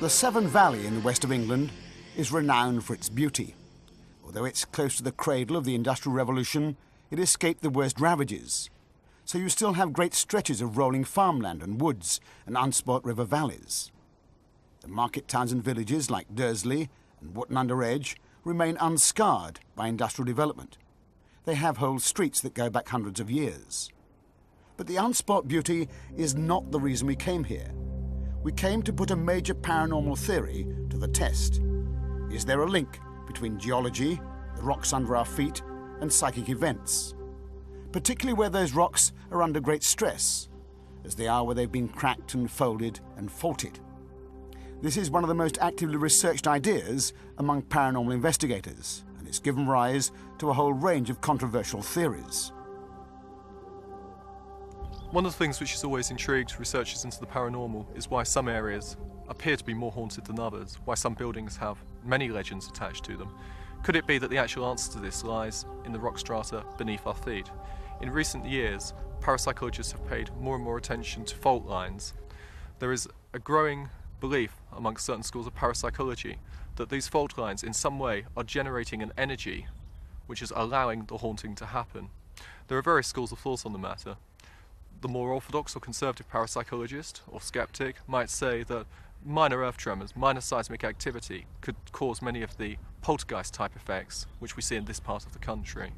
The Severn Valley in the west of England is renowned for its beauty. Although it's close to the cradle of the Industrial Revolution, it escaped the worst ravages. So you still have great stretches of rolling farmland and woods and unspoilt river valleys. The market towns and villages like Dursley and Wootton-under-Edge remain unscarred by industrial development. They have whole streets that go back hundreds of years. But the unspoilt beauty is not the reason we came here. We came to put a major paranormal theory to the test. Is there a link between geology, the rocks under our feet, and psychic events? Particularly where those rocks are under great stress, as they are where they've been cracked and folded and faulted. This is one of the most actively researched ideas among paranormal investigators, and it's given rise to a whole range of controversial theories. One of the things which has always intrigued researchers into the paranormal is why some areas appear to be more haunted than others, why some buildings have many legends attached to them. Could it be that the actual answer to this lies in the rock strata beneath our feet? In recent years, parapsychologists have paid more and more attention to fault lines. There is a growing belief amongst certain schools of parapsychology that these fault lines in some way are generating an energy which is allowing the haunting to happen. There are various schools of thought on the matter. The more orthodox or conservative parapsychologist or skeptic might say that minor earth tremors, minor seismic activity could cause many of the poltergeist type effects which we see in this part of the country.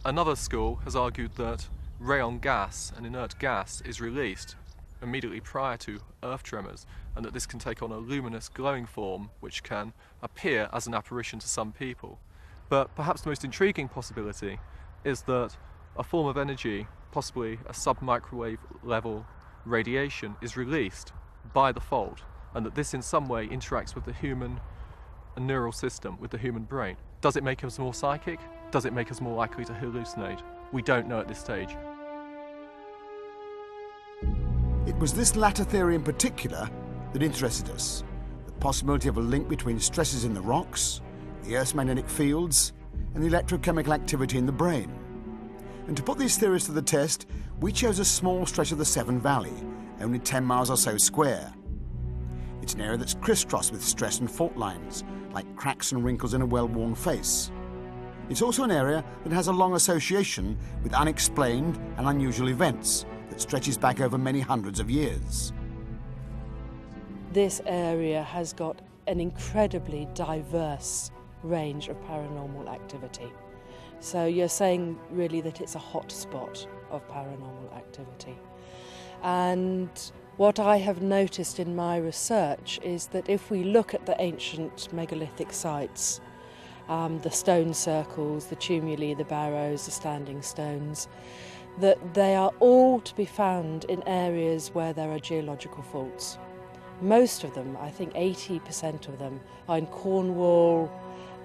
Another school has argued that rayon gas, an inert gas, is released immediately prior to earth tremors, and that this can take on a luminous glowing form which can appear as an apparition to some people. But perhaps the most intriguing possibility is that a form of energy, possibly a sub-microwave level radiation, is released by the fault, and that this in some way interacts with the human neural system, with the human brain. Does it make us more psychic? Does it make us more likely to hallucinate? We don't know at this stage. It was this latter theory in particular that interested us. The possibility of a link between stresses in the rocks, the Earth's magnetic fields, and the electrochemical activity in the brain. And to put these theories to the test, we chose a small stretch of the Severn Valley, only 10 miles or so square. It's an area that's crisscrossed with stress and fault lines, like cracks and wrinkles in a well-worn face. It's also an area that has a long association with unexplained and unusual events that stretches back over many hundreds of years. This area has got an incredibly diverse range of paranormal activity. So you're saying really that it's a hot spot of paranormal activity. And what I have noticed in my research is that if we look at the ancient megalithic sites, the stone circles, the tumuli, the barrows, the standing stones, that they are all to be found in areas where there are geological faults. Most of them, I think 80% of them, are in Cornwall,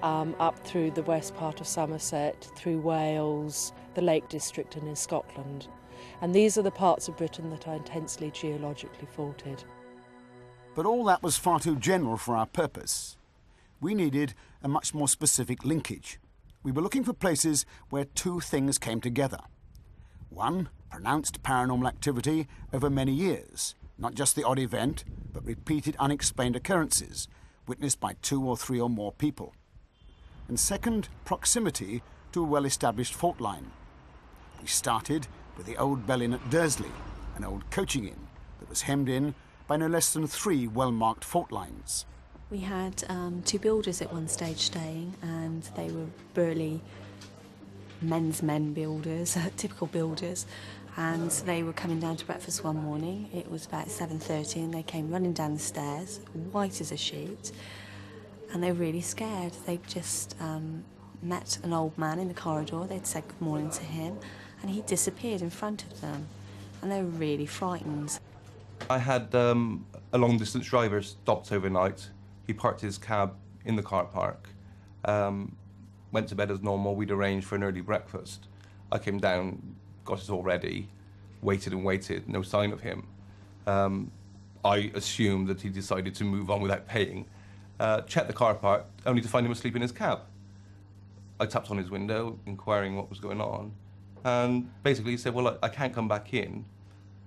up through the west part of Somerset, through Wales, the Lake District, and in Scotland. And these are the parts of Britain that are intensely geologically faulted. But all that was far too general for our purpose. We needed a much more specific linkage. We were looking for places where two things came together. One, pronounced paranormal activity over many years, not just the odd event, but repeated unexplained occurrences, witnessed by 2 or 3 or more people. And second, proximity to a well-established fault line. We started with the old Bell Inn at Dursley, an old coaching inn that was hemmed in by no less than 3 well-marked fault lines. We had 2 builders at one stage staying, and they were burly men builders, typical builders, and they were coming down to breakfast one morning. It was about 7:30, and they came running down the stairs, white as a sheet, and they were really scared. They'd just met an old man in the corridor. They'd said good morning to him, and he disappeared in front of them, and they were really frightened. I had a long-distance driver stopped overnight. He parked his cab in the car park, went to bed as normal. We'd arranged for an early breakfast. I came down, got it all ready, waited and waited, no sign of him. I assumed that he decided to move on without paying. Checked the car park, only to find him asleep in his cab. I tapped on his window, inquiring what was going on, and basically he said, well, I can't come back in.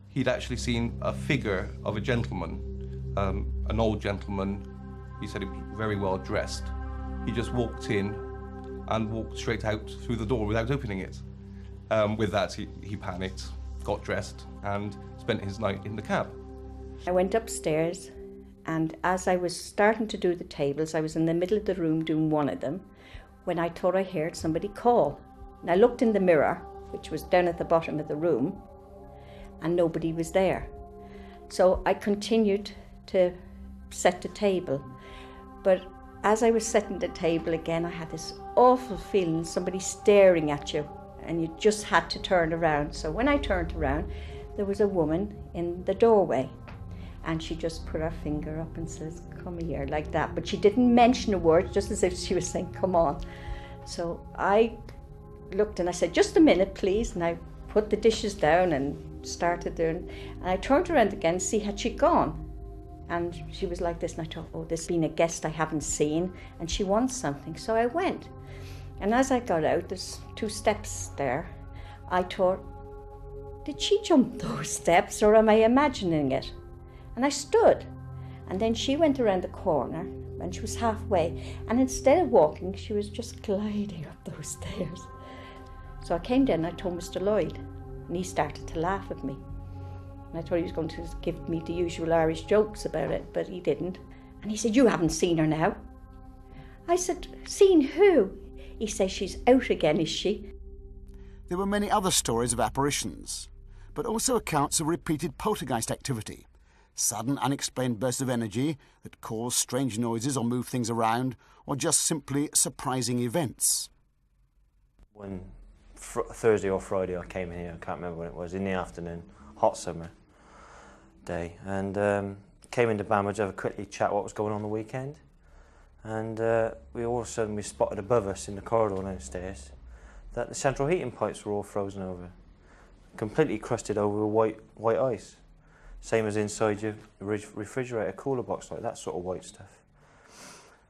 He'd actually seen a figure of a gentleman an old gentleman. He said he was very well dressed. He just walked in and walked straight out through the door without opening it. With that, he panicked, got dressed, and spent his night in the cab. I went upstairs, and as I was starting to do the tables, I was in the middle of the room doing one of them, when I thought I heard somebody call. And I looked in the mirror, which was down at the bottom of the room, and nobody was there. So I continued to set the table. But as I was setting the table again, I had this awful feeling, somebody staring at you, and you just had to turn around. So when I turned around, there was a woman in the doorway, and she just put her finger up and says, "Come here," like that. But she didn't mention a word, just as if she was saying, "Come on." So I looked and I said, "Just a minute, please." And I put the dishes down and started doing, and I turned around again to see had she gone. And she was like this, and I thought, oh, there's been a guest I haven't seen, and she wants something. So I went. And as I got out, there's 2 steps there. I thought, did she jump those steps, or am I imagining it? And I stood. And then she went around the corner, and she was halfway. And instead of walking, she was just gliding up those stairs. So I came down and I told Mr. Lloyd, and he started to laugh at me. And I thought he was going to give me the usual Irish jokes about it, but he didn't. And he said, "You haven't seen her now." I said, "Seen who?" He says, "She's out again, is she?" There were many other stories of apparitions, but also accounts of repeated poltergeist activity, sudden unexplained bursts of energy that cause strange noises or move things around, or just simply surprising events. When Thursday or Friday I came in here, I can't remember when it was, in the afternoon, hot summer day, and came into Bamber to have a quickly chat what was going on the weekend, and we all of a sudden we spotted above us in the corridor downstairs that the central heating pipes were all frozen over, completely crusted over with white ice, same as inside your refrigerator cooler box, like that sort of white stuff.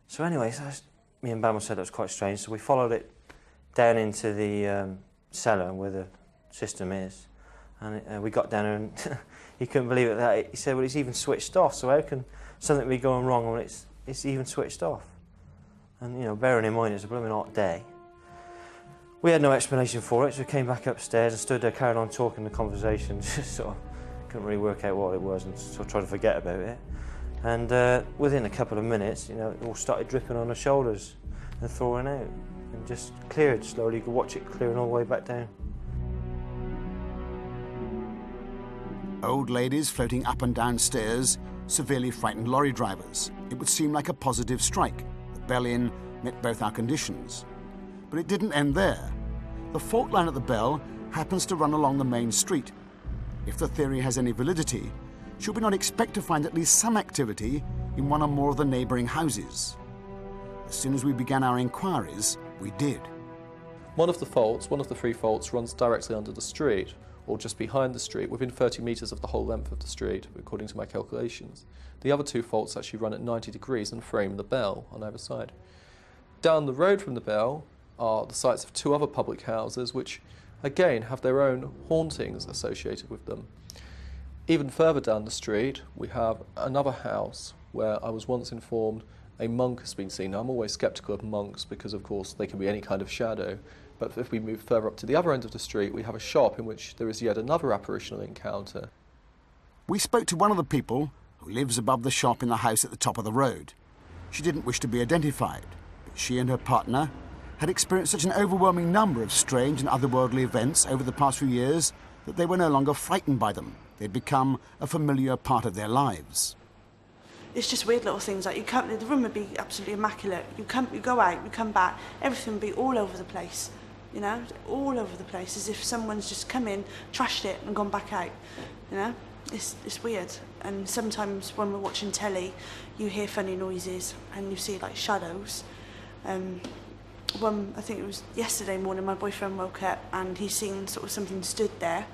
So anyways, me and Bamber said that was quite strange, so we followed it down into the cellar where the system is, and we got down there, and he couldn't believe it. That he said, "Well, it's even switched off. So how can something be going wrong when it's even switched off?" And you know, bearing in mind it's a blooming hot day, we had no explanation for it. So we came back upstairs and stood there, carrying on talking the conversation. Just sort of couldn't really work out what it was, and sort of tried to forget about it. And within a couple of minutes, you know, it all started dripping on the shoulders and thawing out, and just cleared slowly. You could watch it clearing all the way back down. Old ladies floating up and down stairs, severely frightened lorry drivers. It would seem like a positive strike. The bell-in met both our conditions. But it didn't end there. The fault line at the bell happens to run along the main street. If the theory has any validity, should we not expect to find at least some activity in one or more of the neighbouring houses? As soon as we began our inquiries, we did. One of the 3 faults, runs directly under the street, or just behind the street, within 30 metres of the whole length of the street, according to my calculations. The other 2 faults actually run at 90 degrees and frame the bell on either side. Down the road from the bell are the sites of 2 other public houses, which again have their own hauntings associated with them. Even further down the street, we have another house where I was once informed a monk has been seen. Now, I'm always sceptical of monks because, of course, they can be any kind of shadow. But if we move further up to the other end of the street, we have a shop in which there is yet another apparitional encounter. We spoke to one of the people who lives above the shop in the house at the top of the road. She didn't wish to be identified, but she and her partner had experienced such an overwhelming number of strange and otherworldly events over the past few years that they were no longer frightened by them. They'd become a familiar part of their lives. It's just weird little things, like the room would be absolutely immaculate. You go out, you come back, everything would be all over the place. You know, all over the place, as if someone's just come in, trashed it and gone back out, you know? It's weird. And sometimes when we're watching telly, you hear funny noises and you see like shadows. I think it was yesterday morning, my boyfriend woke up and he's seen sort of something stood there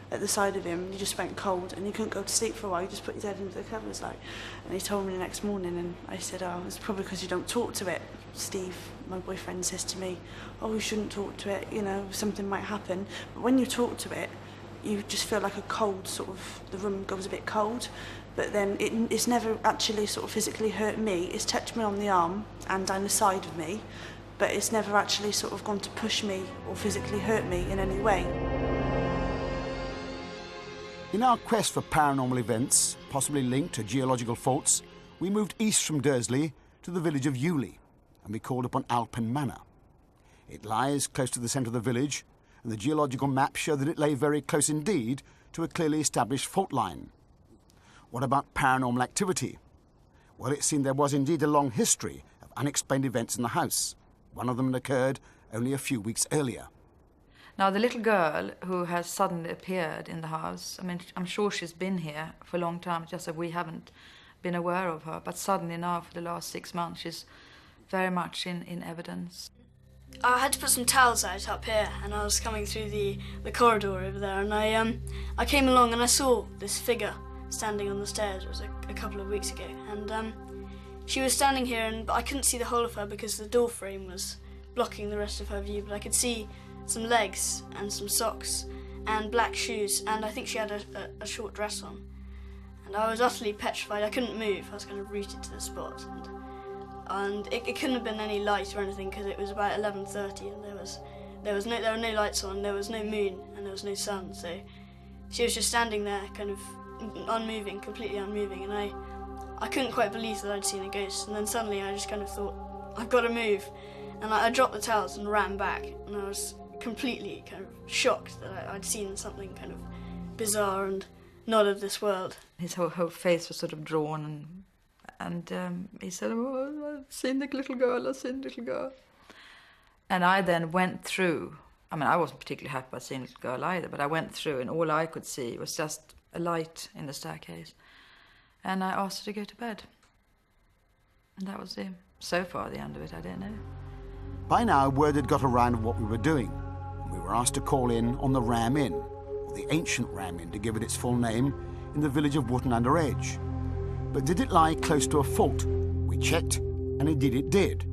at the side of him. He just went cold and he couldn't go to sleep for a while. He just put his head into the covers, like. And he told me the next morning, and I said, "Oh, it's probably because you don't talk to it." Steve, my boyfriend, says to me, "Oh, you shouldn't talk to it. You know, something might happen." But when you talk to it, you just feel like a cold sort of, the room goes a bit cold, but then it's never actually sort of physically hurt me. It's touched me on the arm and down the side of me, but it's never actually sort of gone to push me or physically hurt me in any way. In our quest for paranormal events, possibly linked to geological faults, we moved east from Dursley to the village of Ewley, and we called upon Alpen Manor. It lies close to the centre of the village, and the geological maps show that it lay very close indeed to a clearly established fault line. What about paranormal activity? Well, it seemed there was indeed a long history of unexplained events in the house. One of them had occurred only a few weeks earlier. Now, the little girl who has suddenly appeared in the house, I mean, I'm sure she's been here for a long time, just that we haven't been aware of her, but suddenly now, for the last 6 months, she's very much in evidence. I had to put some towels out up here, and I was coming through the corridor over there, and I came along and I saw this figure standing on the stairs. It was a couple of weeks ago, and she was standing here, but I couldn't see the whole of her because the door frame was blocking the rest of her view, but I could see some legs and some socks and black shoes, and I think she had a short dress on. And I was utterly petrified. I couldn't move. I was kind of rooted to the spot, and it couldn't have been any light or anything because it was about 11:30, and there were no lights on, there was no moon, and there was no sun. So she was just standing there, kind of unmoving, completely unmoving, and I couldn't quite believe that I'd seen a ghost. And then suddenly I just kind of thought, I've got to move, and I dropped the towels and ran back, and I was completely kind of shocked that I'd seen something kind of bizarre and not of this world. His whole face was sort of drawn, and he said, "Oh, I've seen the little girl, I've seen the little girl." And I then went through. I mean, I wasn't particularly happy about seeing the little girl either, but I went through, and all I could see was just a light in the staircase. And I asked her to go to bed. And that was so far the end of it, I don't know. By now, word had got around of what we were doing. We were asked to call in on the Ram Inn, or the ancient Ram Inn to give it its full name, in the village of Wootton-under-Edge. But did it lie close to a fault? We checked, and indeed it did.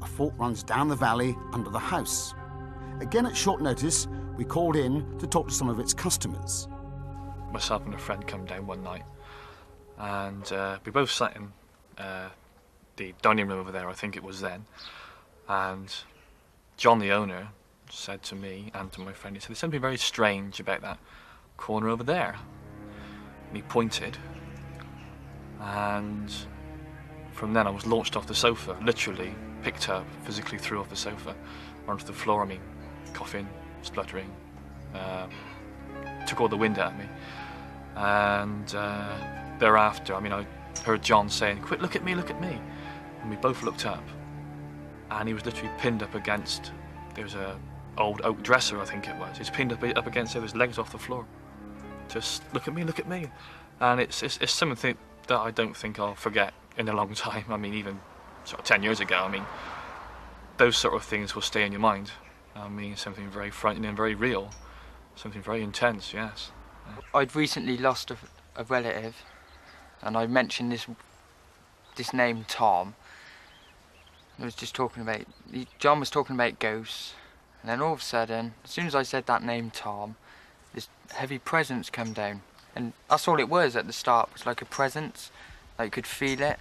A fault runs down the valley under the house. Again, at short notice, we called in to talk to some of its customers. Myself and a friend come down one night, and we both sat in the dining room over there, I think it was then, and John, the owner, said to me and to my friend, he said, "There's something very strange about that corner over there." And he pointed, and from then I was launched off the sofa, literally picked up, physically threw off the sofa onto the floor. I mean, coughing, spluttering, took all the wind out of me. And thereafter, I mean, I heard John saying, "Quick, look at me, look at me." And we both looked up, and he was literally pinned up against, there was a old oak dresser, I think it was. He's pinned up against it, his legs off the floor. Just, "Look at me, look at me." And it's something that I don't think I'll forget in a long time. I mean, even sort of 10 years ago, I mean, those sort of things will stay in your mind. I mean, something very frightening and very real, something very intense, yes. I'd recently lost a relative, and I mentioned this name Tom. I was just talking about, John was talking about ghosts, and then all of a sudden, as soon as I said that name Tom, this heavy presence come down, and that's all it was at the start. It was like a presence, like you could feel it,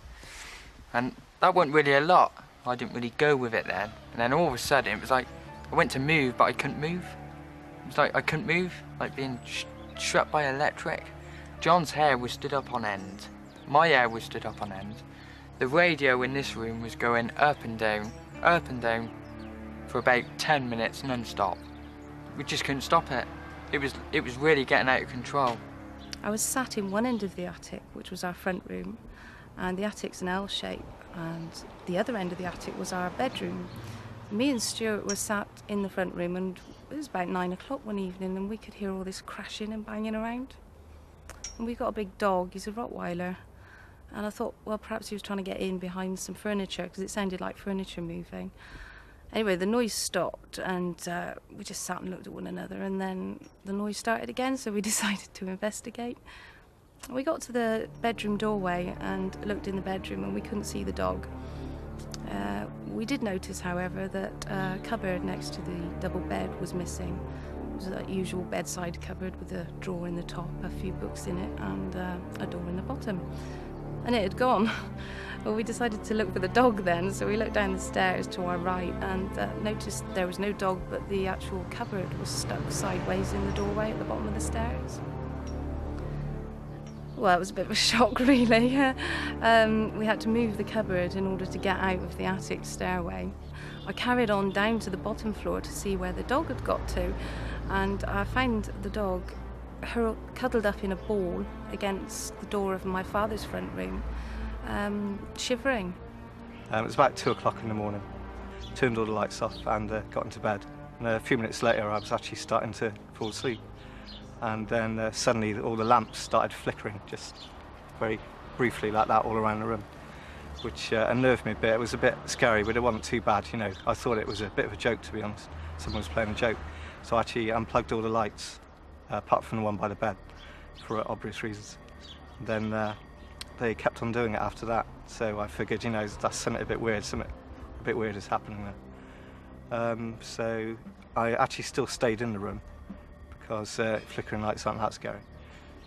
and that wasn't really a lot. I didn't really go with it then, and then all of a sudden it was like I went to move, but I couldn't move. It was like I couldn't move, like being struck by electric. John's hair was stood up on end. My hair was stood up on end. The radio in this room was going up and down for about 10 minutes non-stop. We just couldn't stop it. It was really getting out of control. I was sat in one end of the attic, which was our front room, and the attic's an L shape, and the other end of the attic was our bedroom. Me and Stuart were sat in the front room, and it was about 9 o'clock one evening, and we could hear all this crashing and banging around. And we got a big dog, he's a Rottweiler, and I thought, well, perhaps he was trying to get in behind some furniture, because it sounded like furniture moving. Anyway, the noise stopped, and we just sat and looked at one another, and then the noise started again, so we decided to investigate. We got to the bedroom doorway and looked in the bedroom, and we couldn't see the dog. We did notice, however, that a cupboard next to the double bed was missing. It was a usual bedside cupboard with a drawer in the top, a few books in it, and a door in the bottom. And it had gone. Well, we decided to look for the dog then, so we looked down the stairs to our right and noticed there was no dog, but the actual cupboard was stuck sideways in the doorway at the bottom of the stairs. Well, it was a bit of a shock, really. We had to move the cupboard in order to get out of the attic stairway. I carried on down to the bottom floor to see where the dog had got to, and I found the dog cuddled up in a ball against the door of my father's front room, shivering. It was about 2 o'clock in the morning. Turned all the lights off and got into bed. And a few minutes later, I was actually starting to fall asleep. And then suddenly all the lamps started flickering, just very briefly like that all around the room, which unnerved me a bit. It was a bit scary, but it wasn't too bad, you know. I thought it was a bit of a joke, to be honest. Someone was playing a joke. So I actually unplugged all the lights, apart from the one by the bed, for obvious reasons. And then they kept on doing it after that. So I figured, you know, that's something a bit weird is happening there. So I actually still stayed in the room, because flickering lights aren't that scary.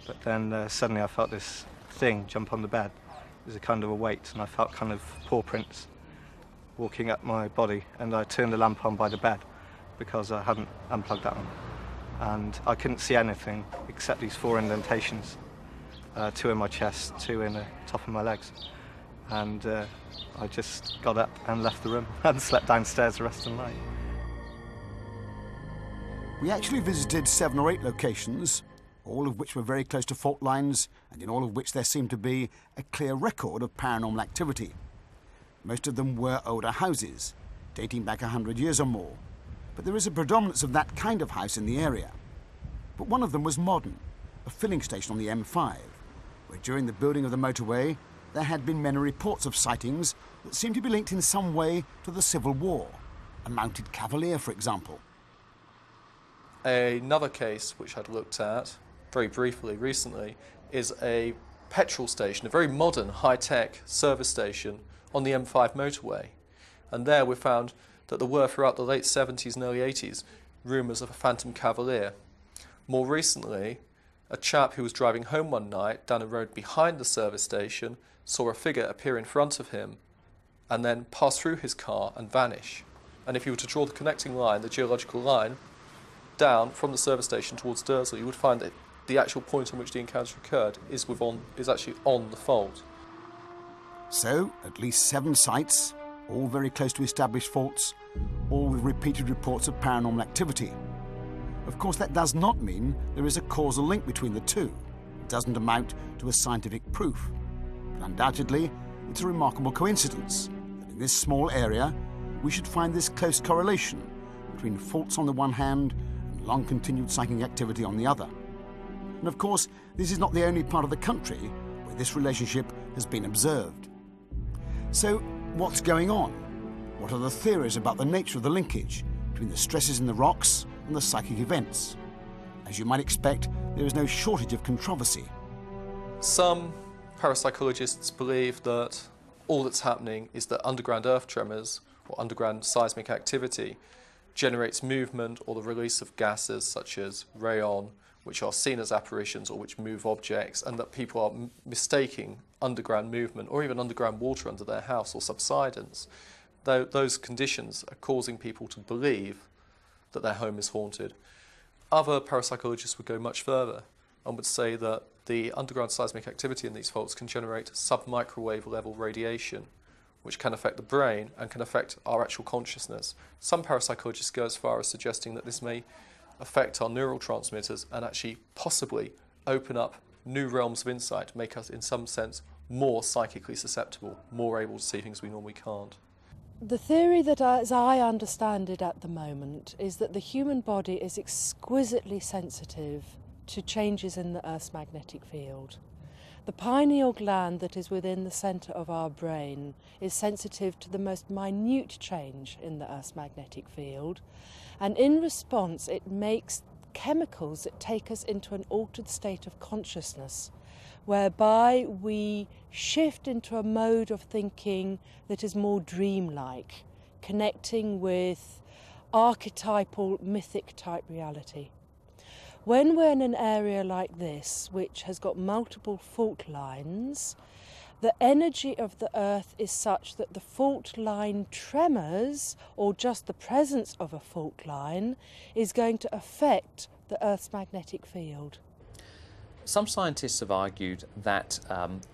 But then suddenly I felt this thing jump on the bed. It was a kind of a weight, and I felt kind of paw prints walking up my body, and I turned the lamp on by the bed because I hadn't unplugged that one. And I couldn't see anything except these 4 indentations, 2 in my chest, 2 in the top of my legs. And I just got up and left the room and slept downstairs the rest of the night. We actually visited 7 or 8 locations, all of which were very close to fault lines, and in all of which there seemed to be a clear record of paranormal activity. Most of them were older houses, dating back 100 years or more, but there is a predominance of that kind of house in the area. But one of them was modern, a filling station on the M5, where during the building of the motorway there had been many reports of sightings that seemed to be linked in some way to the Civil War, a mounted cavalier, for example. Another case which I'd looked at very briefly recently is a petrol station, a very modern, high-tech service station on the M5 motorway. And there we found that there were, throughout the late 70s and early 80s, rumours of a phantom cavalier. More recently, a chap who was driving home one night down a road behind the service station saw a figure appear in front of him and then pass through his car and vanish. And if you were to draw the connecting line, the geological line, down from the service station towards Dursley, you would find that the actual point on which the encounter occurred is actually on the fault. So, at least 7 sites, all very close to established faults, all with repeated reports of paranormal activity. Of course, that does not mean there is a causal link between the two. It doesn't amount to a scientific proof. But undoubtedly, it's a remarkable coincidence that in this small area, we should find this close correlation between faults on the one hand and long-continued psychic activity on the other. And of course, this is not the only part of the country where this relationship has been observed. So, what's going on? What are the theories about the nature of the linkage between the stresses in the rocks and the psychic events? As you might expect, there is no shortage of controversy. Some parapsychologists believe that all that's happening is that underground earth tremors or underground seismic activity generates movement or the release of gases such as rayon, which are seen as apparitions or which move objects, and that people are mistaking underground movement or even underground water under their house or subsidence. Those conditions are causing people to believe that their home is haunted. Other parapsychologists would go much further and would say that the underground seismic activity in these faults can generate sub-microwave level radiation, which can affect the brain and can affect our actual consciousness. Some parapsychologists go as far as suggesting that this may affect our neural transmitters and actually possibly open up new realms of insight, make us in some sense more psychically susceptible, more able to see things we normally can't. The theory that, as I understand it at the moment, is that the human body is exquisitely sensitive to changes in the Earth's magnetic field. The pineal gland that is within the centre of our brain is sensitive to the most minute change in the Earth's magnetic field, and in response it makes chemicals that take us into an altered state of consciousness, whereby we shift into a mode of thinking that is more dreamlike, connecting with archetypal, mythic type reality. When we're in an area like this, which has got multiple fault lines, the energy of the Earth is such that the fault line tremors, or just the presence of a fault line, is going to affect the Earth's magnetic field. Some scientists have argued that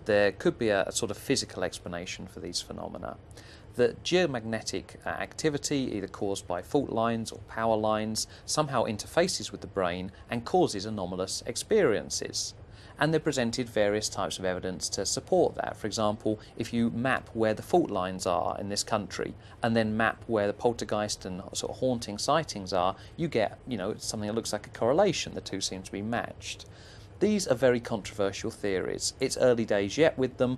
there could be a sort of physical explanation for these phenomena. That geomagnetic activity, either caused by fault lines or power lines, somehow interfaces with the brain and causes anomalous experiences. And they presented various types of evidence to support that. For example, if you map where the fault lines are in this country and then map where the poltergeist and sort of haunting sightings are, you get, something that looks like a correlation. The two seem to be matched. These are very controversial theories. It's early days yet with them.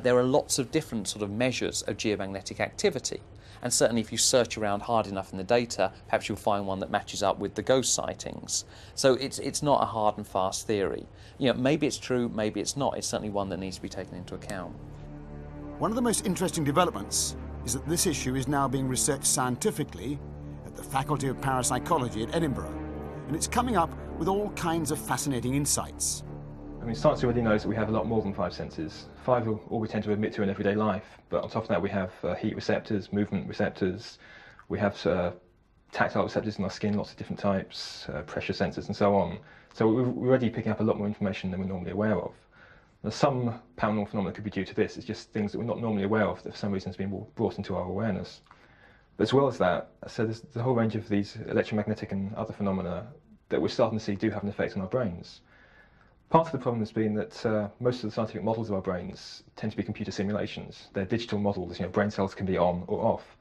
There are lots of different sort of measures of geomagnetic activity. And certainly if you search around hard enough in the data, perhaps you'll find one that matches up with the ghost sightings. So it's not a hard and fast theory. Maybe it's true, maybe it's not. It's certainly one that needs to be taken into account. One of the most interesting developments is that this issue is now being researched scientifically at the Faculty of Parapsychology at Edinburgh. And it's coming up with all kinds of fascinating insights. I mean, science already knows that we have a lot more than 5 senses. 5 are all we tend to admit to in everyday life, but on top of that we have heat receptors, movement receptors, we have tactile receptors in our skin, lots of different types, pressure sensors and so on. So we're already picking up a lot more information than we're normally aware of. Now, some paranormal phenomena could be due to this. It's just things that we're not normally aware of that for some reason has been brought into our awareness. But as well as that, so there's a whole range of these electromagnetic and other phenomena that we're starting to see do have an effect on our brains. Part of the problem has been that most of the scientific models of our brains tend to be computer simulations. They're digital models, brain cells can be on or off,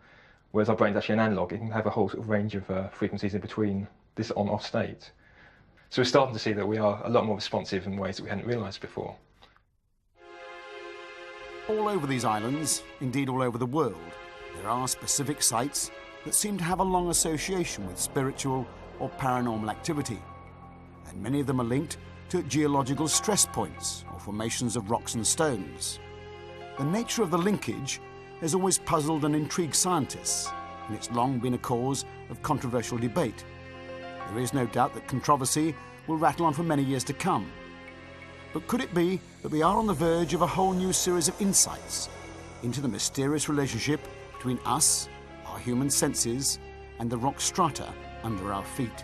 whereas our brain's actually an analog. It can have a whole sort of range of frequencies in between this on-off state. So we're starting to see that we are a lot more responsive in ways that we hadn't realised before. All over these islands, indeed all over the world, there are specific sites that seem to have a long association with spiritual or paranormal activity, and many of them are linked to geological stress points or formations of rocks and stones. The nature of the linkage has always puzzled and intrigued scientists, and it's long been a cause of controversial debate. There is no doubt that controversy will rattle on for many years to come. But could it be that we are on the verge of a whole new series of insights into the mysterious relationship between us, our human senses, and the rock strata under our feet?